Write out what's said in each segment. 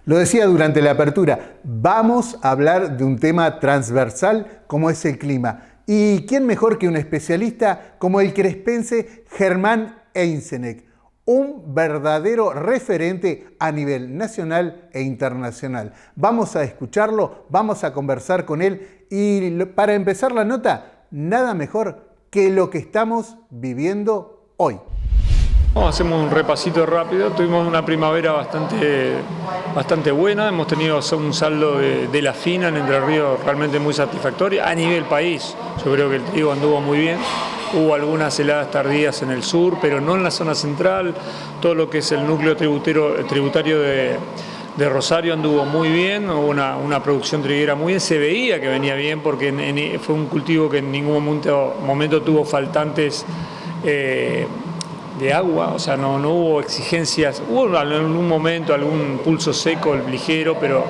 Lo decía durante la apertura, vamos a hablar de un tema transversal como es el clima. ¿Y quién mejor que un especialista como el crespense Germán Einzeneck? Un verdadero referente a nivel nacional e internacional. Vamos a escucharlo, vamos a conversar con él y para empezar la nota, nada mejor que lo que estamos viviendo hoy. Hacemos un repasito rápido. Tuvimos una primavera bastante buena. Hemos tenido un saldo de la fina en Entre Ríos realmente muy satisfactorio. A nivel país, yo creo que el trigo anduvo muy bien. Hubo algunas heladas tardías en el sur, pero no en la zona central. Todo lo que es el núcleo tributario de Rosario anduvo muy bien. Hubo una producción triguera muy bien. Se veía que venía bien porque fue un cultivo que en ningún momento tuvo faltantes de agua, o sea, no hubo exigencias. Hubo en algún momento algún pulso seco ligero, pero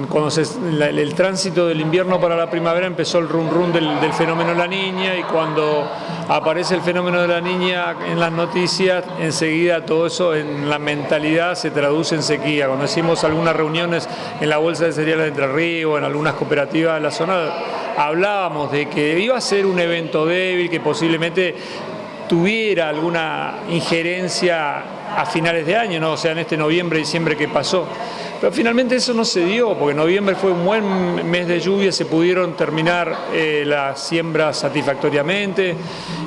cuando el tránsito del invierno para la primavera empezó el rum del fenómeno de la Niña, y cuando aparece el fenómeno de la Niña en las noticias, enseguida todo eso en la mentalidad se traduce en sequía. Cuando hicimos algunas reuniones en la Bolsa de Cereales de Entre Ríos, en algunas cooperativas de la zona, hablábamos de que iba a ser un evento débil, que posiblemente tuviera alguna injerencia a finales de año, ¿no? O sea, en este noviembre, diciembre que pasó. Pero finalmente eso no se dio, porque noviembre fue un buen mes de lluvia, se pudieron terminar las siembras satisfactoriamente.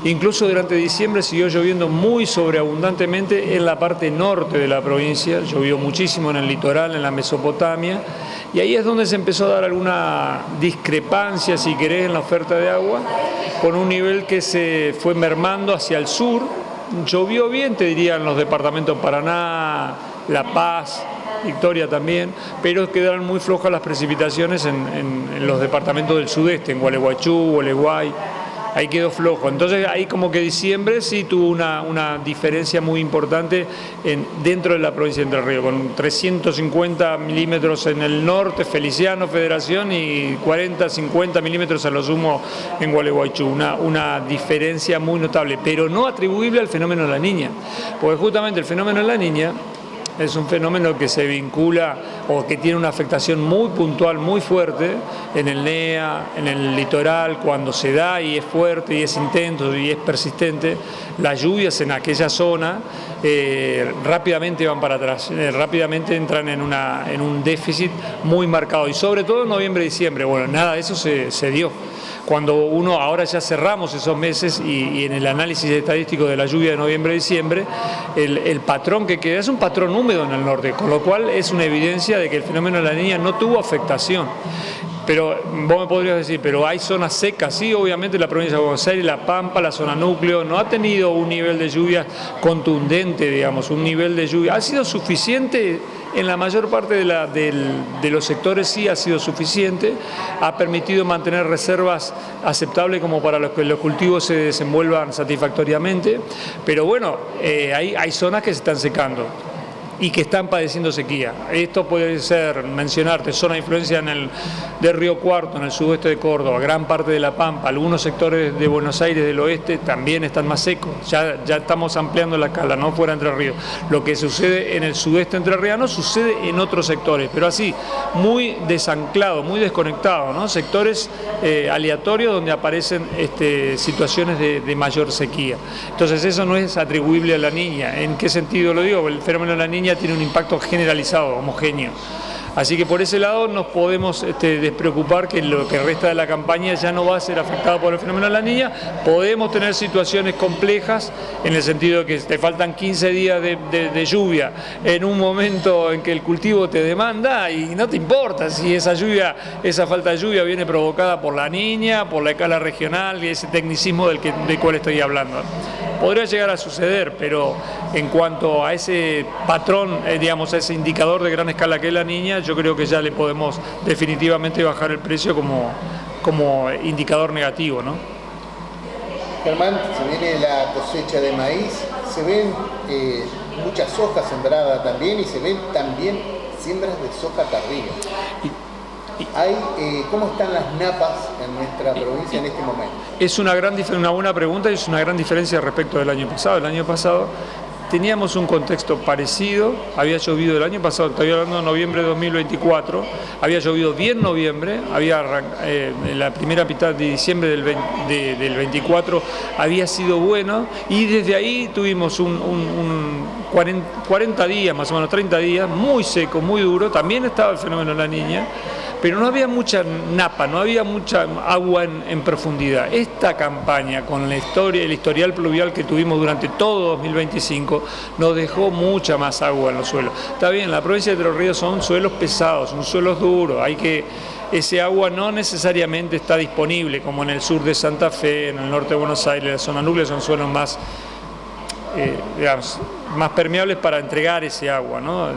Incluso durante diciembre siguió lloviendo muy sobreabundantemente en la parte norte de la provincia, llovió muchísimo en el litoral, en la Mesopotamia, y ahí es donde se empezó a dar alguna discrepancia, si querés, en la oferta de agua, con un nivel que se fue mermando hacia el sur. Llovió bien, te diría, en los departamentos Paraná, La Paz, Victoria también, pero quedaron muy flojas las precipitaciones en los departamentos del sudeste, en Gualeguaychú, Gualeguay, ahí quedó flojo. Entonces ahí como que diciembre sí tuvo una diferencia muy importante dentro de la provincia de Entre Ríos, con 350 milímetros en el norte, Feliciano, Federación, y 40, 50 milímetros a lo sumo en Gualeguaychú. Una diferencia muy notable, pero no atribuible al fenómeno de la Niña, porque justamente el fenómeno de la Niña es un fenómeno que se vincula o que tiene una afectación muy puntual, muy fuerte en el NEA, en el litoral, cuando se da y es fuerte y es intenso y es persistente. Las lluvias en aquella zona rápidamente van para atrás, rápidamente entran en un déficit muy marcado, y sobre todo en noviembre y diciembre. Bueno, nada de eso se dio. Cuando ahora ya cerramos esos meses y en el análisis estadístico de la lluvia de noviembre y diciembre, el patrón que queda es un patrón húmedo en el norte, con lo cual es una evidencia de que el fenómeno de la Niña no tuvo afectación. Pero vos me podrías decir, pero hay zonas secas. Sí, obviamente la provincia de Buenos Aires, La Pampa, la zona núcleo, no ha tenido un nivel de lluvia contundente, digamos, un nivel de lluvia. Ha sido suficiente en la mayor parte de los sectores, sí ha sido suficiente, ha permitido mantener reservas aceptables como para que los cultivos se desenvuelvan satisfactoriamente, pero bueno, hay zonas que se están secando y que están padeciendo sequía. Esto puede ser, mencionarte, zona de influencia de Río Cuarto, en el sudoeste de Córdoba, gran parte de La Pampa, algunos sectores de Buenos Aires del oeste también están más secos. Ya estamos ampliando la escala, no fuera Entre Ríos. Lo que sucede en el sudeste entrerriano sucede en otros sectores, pero así, muy desanclado, muy desconectado, ¿no? Sectores aleatorios donde aparecen situaciones de mayor sequía. Entonces eso no es atribuible a la Niña. ¿En qué sentido lo digo? El fenómeno de la Niña tiene un impacto generalizado, homogéneo. Así que por ese lado nos podemos despreocupar que lo que resta de la campaña ya no va a ser afectado por el fenómeno de la Niña. Podemos tener situaciones complejas en el sentido de que te faltan 15 días de lluvia en un momento en que el cultivo te demanda y no te importa si esa falta de lluvia viene provocada por la Niña, por la escala regional y ese tecnicismo del cual estoy hablando. Podría llegar a suceder, pero en cuanto a ese patrón, digamos, a ese indicador de gran escala que es la Niña, yo creo que ya le podemos definitivamente bajar el precio como indicador negativo, ¿no? Germán, se viene la cosecha de maíz, se ven muchas soja sembrada también y se ven también siembras de soja tardía. ¿Cómo están las napas en nuestra provincia en este momento? Es una buena pregunta y es una gran diferencia respecto del año pasado. El año pasado teníamos un contexto parecido, había llovido el año pasado, estoy hablando de noviembre de 2024, había llovido bien noviembre, en la primera mitad de diciembre del 24 había sido bueno, y desde ahí tuvimos 40 días, más o menos 30 días, muy seco, muy duro, también estaba el fenómeno de La Niña, pero no había mucha napa, no había mucha agua en profundidad. Esta campaña, con la historia, el historial pluvial que tuvimos durante todo 2025, nos dejó mucha más agua en los suelos. Está bien, la provincia de Entre Ríos son suelos pesados, son suelos duros, ese agua no necesariamente está disponible, como en el sur de Santa Fe, en el norte de Buenos Aires, la zona núclea son suelos más más permeables para entregar ese agua, ¿no?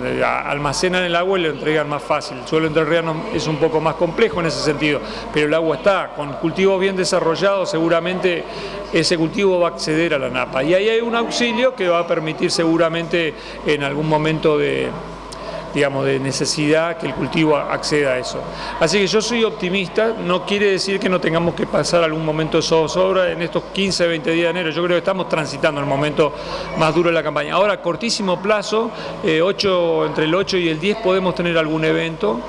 Almacenan el agua y lo entregan más fácil. El suelo entrerriano es un poco más complejo en ese sentido, pero el agua está. Con cultivos bien desarrollados, seguramente ese cultivo va a acceder a la napa. Y ahí hay un auxilio que va a permitir seguramente en algún momento de necesidad que el cultivo acceda a eso. Así que yo soy optimista, no quiere decir que no tengamos que pasar algún momento de zozobra en estos 15, 20 días de enero. Yo creo que estamos transitando el momento más duro de la campaña. Ahora, a cortísimo plazo, entre el 8 y el 10 podemos tener algún evento,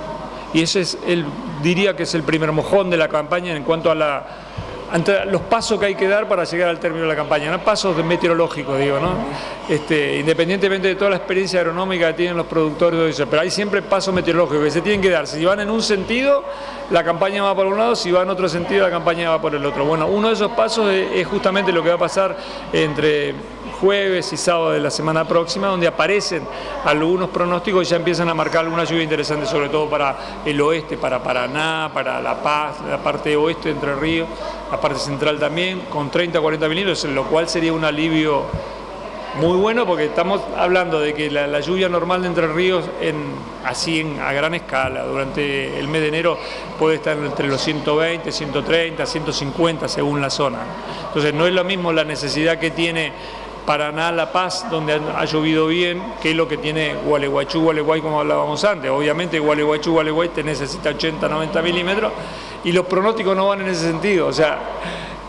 y ese es diría que es el primer mojón de la campaña en cuanto a los pasos que hay que dar para llegar al término de la campaña, no pasos meteorológicos, digo, ¿no? Independientemente de toda la experiencia agronómica que tienen los productores, pero hay siempre pasos meteorológicos que se tienen que dar. Si van en un sentido, la campaña va por un lado; si va en otro sentido, la campaña va por el otro. Bueno, uno de esos pasos es justamente lo que va a pasar entre jueves y sábado de la semana próxima, donde aparecen algunos pronósticos y ya empiezan a marcar alguna lluvia interesante, sobre todo para el oeste, para Paraná, para La Paz, la parte oeste de Entre Ríos, la parte central también, con 30 o 40 milímetros, lo cual sería un alivio muy bueno, porque estamos hablando de que la lluvia normal de Entre Ríos, a gran escala, durante el mes de enero puede estar entre los 120, 130, 150 según la zona. Entonces no es lo mismo la necesidad que tiene Paraná, La Paz, donde ha llovido bien, que es lo que tiene Gualeguaychú, Gualeguay, como hablábamos antes. Obviamente Gualeguaychú, Gualeguay te necesita 80, 90 milímetros, y los pronósticos no van en ese sentido. O sea,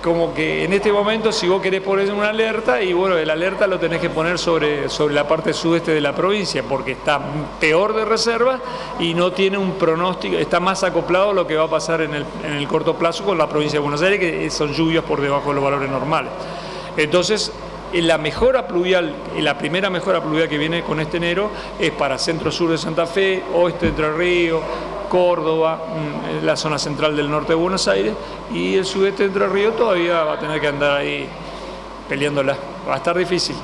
como que en este momento, si vos querés poner una alerta, y bueno, el alerta lo tenés que poner sobre la parte sudeste de la provincia, porque está peor de reserva y no tiene un pronóstico, está más acoplado a lo que va a pasar en el corto plazo con la provincia de Buenos Aires, que son lluvias por debajo de los valores normales. Entonces, la mejora pluvial, la primera mejora pluvial que viene con este enero es para centro-sur de Santa Fe, oeste de Entre Ríos, Córdoba, la zona central del norte de Buenos Aires, y el sudeste de Entre Ríos todavía va a tener que andar ahí peleándola. Va a estar difícil.